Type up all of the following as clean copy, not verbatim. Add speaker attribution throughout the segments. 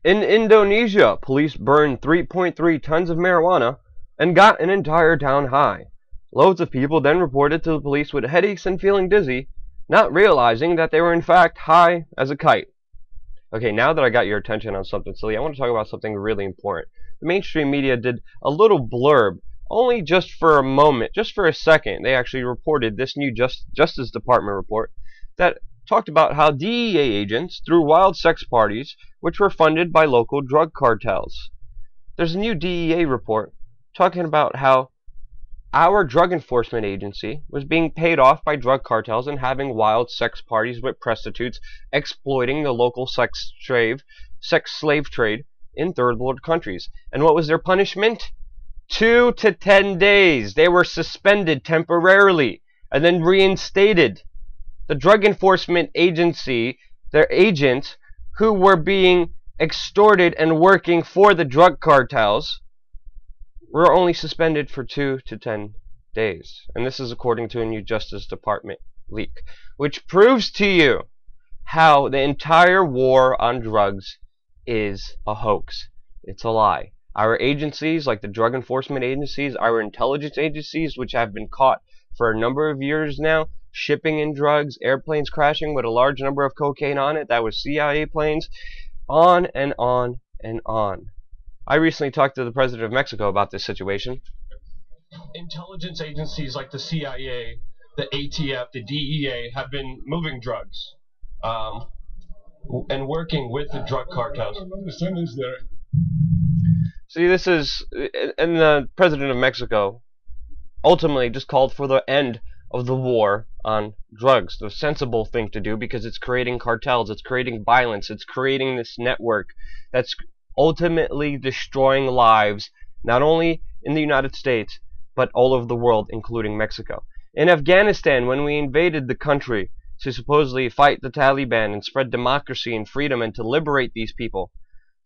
Speaker 1: In Indonesia, police burned 3.3 tons of marijuana and got an entire town high. Loads of people then reported to the police with headaches and feeling dizzy, not realizing that they were in fact high as a kite. Okay, now that I got your attention on something silly, I want to talk about something really important. The mainstream media did a little blurb, only just for a moment, just for a second. They actually reported this new Justice Department report that talked about how DEA agents threw wild sex parties which were funded by local drug cartels. There's a new DEA report talking about how our drug enforcement agency was being paid off by drug cartels and having wild sex parties with prostitutes, exploiting the local sex slave trade in third world countries. And what was their punishment? 2 to 10 days. They were suspended temporarily and then reinstated. The drug enforcement agency, their agents who were being extorted and working for the drug cartels, were only suspended for 2 to 10 days. And this is according to a new Justice Department leak, which proves to you how the entire war on drugs is a hoax. It's a lie. Our agencies, like the drug enforcement agencies, our intelligence agencies, which have been caught for a number of years now, shipping in drugs, airplanes crashing with a large number of cocaine on it, that was CIA planes, on and on and on. I recently talked to the president of Mexico about this situation.
Speaker 2: Intelligence agencies like the CIA, the ATF, the DEA have been moving drugs and working with the drug cartels.
Speaker 1: See, this is, and the president of Mexico ultimately just called for the end of the war on drugs. The sensible thing to do, because it's creating cartels, it's creating violence, it's creating this network that's ultimately destroying lives, not only in the United States, but all over the world, including Mexico. In Afghanistan, when we invaded the country to supposedly fight the Taliban and spread democracy and freedom and to liberate these people,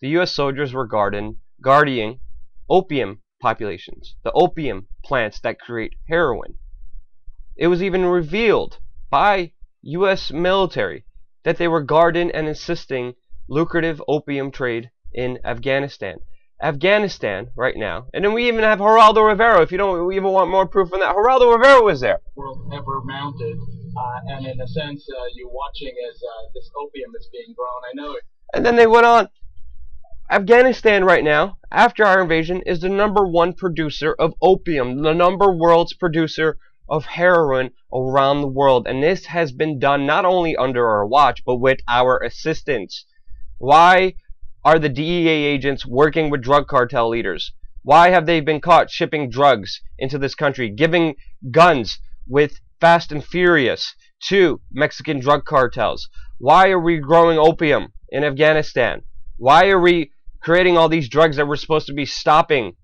Speaker 1: the U.S. soldiers were guarding opium populations, the opium plants that create heroin. It was even revealed by U.S. military that they were guarding and assisting lucrative opium trade in Afghanistan. Afghanistan right now, and then we even have Geraldo Rivera. If you don't, we even want more proof on that. Geraldo Rivera was there.
Speaker 3: World ever mounted, and in a sense, you're watching as this opium is being grown. I know it.
Speaker 1: And then they went on. Afghanistan right now, after our invasion, is the #1 producer of opium, the world's producer of heroin around the world. And this has been done not only under our watch, but with our assistance. Why are the DEA agents working with drug cartel leaders? Why have they been caught shipping drugs into this country, giving guns with Fast and Furious to Mexican drug cartels? Why are we growing opium in Afghanistan? Why are we creating all these drugs that we're supposed to be stopping?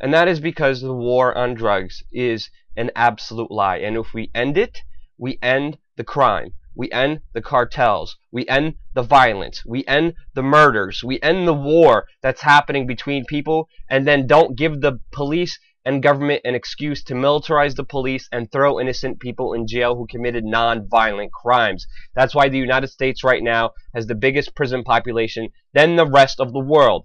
Speaker 1: And that is because the war on drugs is an absolute lie. And if we end it, we end the crime. We end the cartels. We end the violence. We end the murders. We end the war that's happening between people, and then don't give the police and government an excuse to militarize the police and throw innocent people in jail who committed non-violent crimes. That's why the United States right now has the biggest prison population than the rest of the world.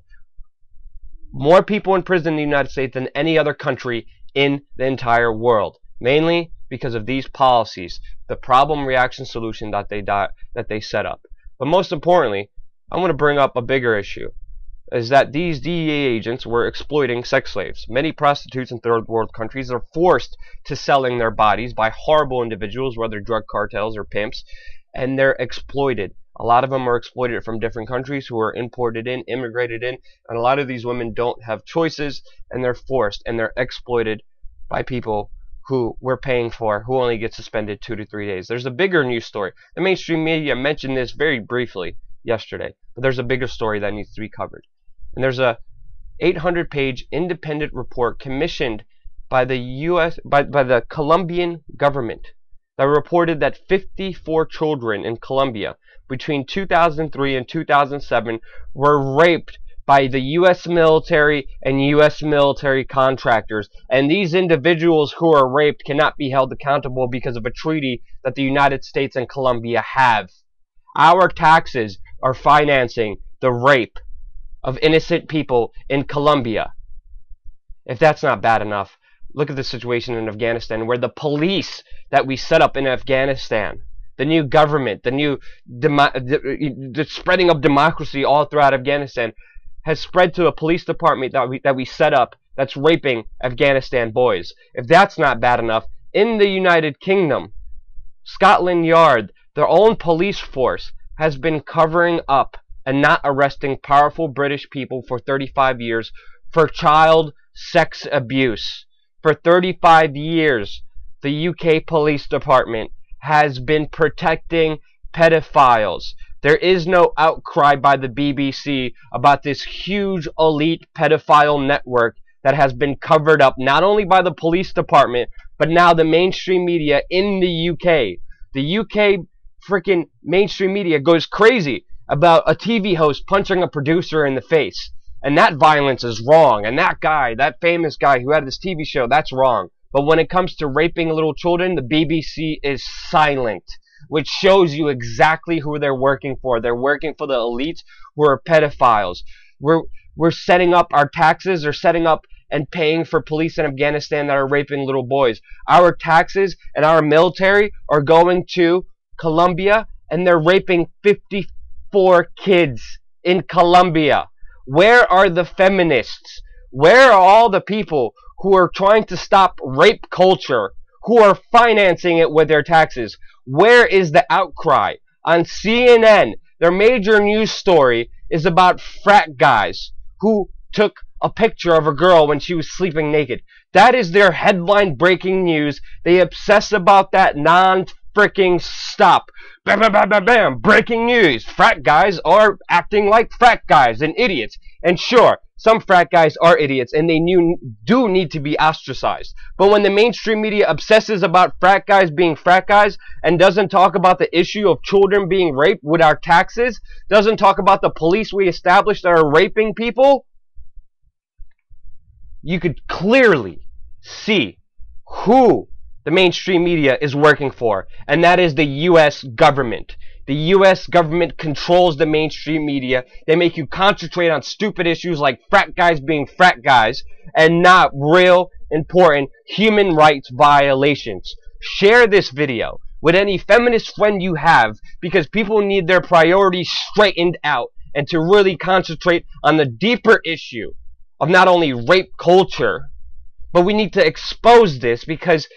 Speaker 1: More people in prison in the United States than any other country in the entire world. Mainly because of these policies, the problem, reaction, solution that they set up. But most importantly, I want to bring up a bigger issue, is that these DEA agents were exploiting sex slaves. Many prostitutes in third world countries are forced to selling their bodies by horrible individuals, whether drug cartels or pimps, and they're exploited. A lot of them are exploited from different countries who are imported in, immigrated in, and a lot of these women don't have choices, and they're forced, and they're exploited by people who we're paying for, who only get suspended 2 to 3 days. There's a bigger news story. The mainstream media mentioned this very briefly yesterday, but there's a bigger story that needs to be covered. And there's a 800-page independent report commissioned by the Colombian government that reported that 54 children in Colombia between 2003 and 2007 were raped by the U.S. military and U.S. military contractors. And these individuals who are raped cannot be held accountable because of a treaty that the United States and Colombia have. Our taxes are financing the rape of innocent people in Colombia. If that's not bad enough, look at the situation in Afghanistan, where the police that we set up in Afghanistan, the new government, the spreading of democracy all throughout Afghanistan, has spread to a police department that we set up that's raping Afghanistan boys. If that's not bad enough, in the United Kingdom, Scotland Yard, their own police force, has been covering up and not arresting powerful British people for 35 years for child sex abuse. For 35 years, the UK Police Department has been protecting pedophiles. There is no outcry by the BBC about this huge elite pedophile network that has been covered up not only by the police department, but now the mainstream media in the UK. The UK freaking mainstream media goes crazy about a TV host punching a producer in the face. And that violence is wrong. And that guy, that famous guy who had this TV show, that's wrong. But when it comes to raping little children, the BBC is silent, which shows you exactly who they're working for. They're working for the elites who are pedophiles. We're setting up our taxes, or setting up and paying for police in Afghanistan that are raping little boys. Our taxes and our military are going to Colombia, and they're raping 54 kids in Colombia. Where are the feminists? Where are all the people who are trying to stop rape culture, who are financing it with their taxes? Where is the outcry? On CNN, their major news story is about frat guys who took a picture of a girl when she was sleeping naked. That is their headline breaking news. They obsess about that non-freaking stop. Bam, bam, bam, bam, bam. Breaking news. Frat guys are acting like frat guys and idiots. And sure, some frat guys are idiots, and they do need to be ostracized. But when the mainstream media obsesses about frat guys being frat guys and doesn't talk about the issue of children being raped with our taxes, doesn't talk about the police we established that are raping people, you could clearly see who the mainstream media is working for, and that is the U.S. government. The U.S. government controls the mainstream media. They make you concentrate on stupid issues like frat guys being frat guys and not real important human rights violations. Share this video with any feminist friend you have, because people need their priorities straightened out and to really concentrate on the deeper issue of not only rape culture, but we need to expose this, because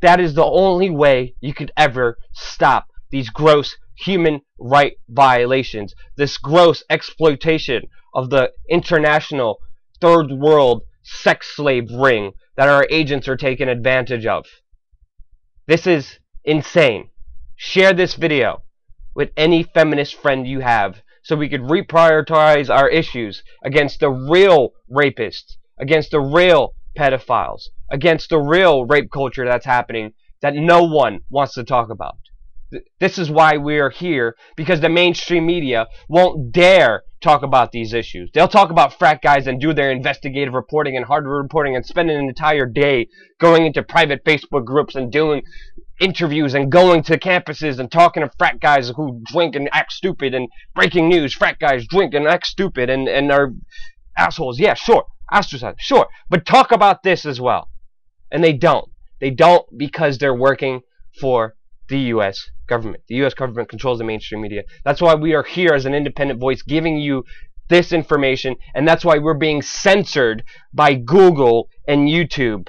Speaker 1: that is the only way you could ever stop these gross human right violations, this gross exploitation of the international third world sex slave ring that our agents are taking advantage of. This is insane. Share this video with any feminist friend you have, so we could reprioritize our issues against the real rapists, against the real pedophiles, against the real rape culture that's happening that no one wants to talk about. This is why we are here, because the mainstream media won't dare talk about these issues. They'll talk about frat guys and do their investigative reporting and hard reporting and spend an entire day going into private Facebook groups and doing interviews and going to campuses and talking to frat guys who drink and act stupid, and breaking news, frat guys drink and act stupid and are assholes. Yeah, sure. Ostracize, sure. But talk about this as well. And they don't. They don't, because they're working for the U.S. government. The U.S. government controls the mainstream media. That's why we are here as an independent voice giving you this information, and that's why we're being censored by Google and YouTube.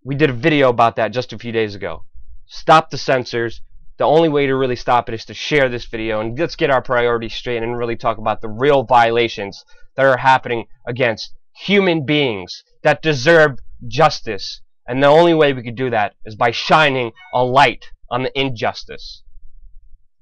Speaker 1: We did a video about that just a few days ago. Stop the censors. The only way to really stop it is to share this video, and let's get our priorities straight and really talk about the real violations that are happening against human beings that deserve justice. And the only way we could do that is by shining a light on the injustice.